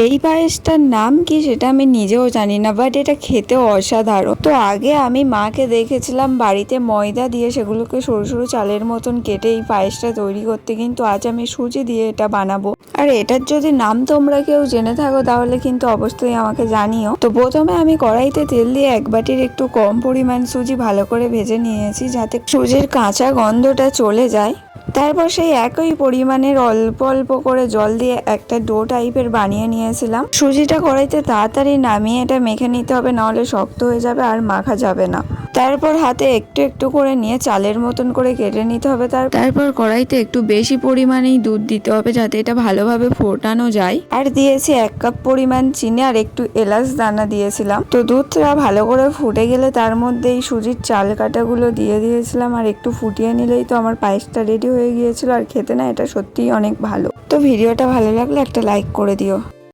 এই পায়েসটার নাম কি সেটা আমি নিজেও জানি না, বাট এটা খেতে অসাধারণ। তো আগে আমি মাকে দেখেছিলাম বাড়িতে ময়দা দিয়ে সেগুলোকে সরু সরু চালের মতন কেটে এই পায়েসটা তৈরি করতে, কিন্তু আজ আমি সুজি দিয়ে এটা বানাবো। আর এটার যদি নাম তোমরা কেউ জেনে থাকো তাহলে কিন্তু অবশ্যই আমাকে জানিও। তো প্রথমে আমি কড়াইতে তেল দিয়ে এক বাটির একটু কম পরিমাণ সুজি ভালো করে ভেজে নিয়েছি, যাতে সুজির কাঁচা গন্ধটা চলে যায়। তারপর সেই একই পরিমাণের অল্প অল্প করে জল দিয়ে একটা ডো টাইপের বানিয়ে নিয়েছিলাম। সুজিটা কড়াইতে তাড়াতাড়ি নামিয়ে এটা মেখে নিতে হবে, নাহলে শক্ত হয়ে যাবে আর মাখা যাবে না। তারপর হাতে একটু একটু করে নিয়ে চালের মতন করে কেটে নিতে হবে। তারপর কড়াইতে একটু বেশি পরিমাণেই দুধ দিতে হবে, যাতে এটা ভালোভাবে ফোটানো যায়। আর দিয়েছি 1 কাপ পরিমাণ চিনি আর একটু এলাচ দানা দিয়েছিলাম। তো দুধটা ভালো করে ফুটে গেলে তার মধ্যে এই সুজির চাল কাটাগুলো দিয়ে দিয়েছিলাম, আর একটু ফুটিয়ে নিলেই তো আমার পায়েসটা রেডি হয়ে গিয়েছিল। আর খেতে না এটা সত্যিই অনেক ভালো। তো ভিডিওটা ভালো লাগলে একটা লাইক করে দিও।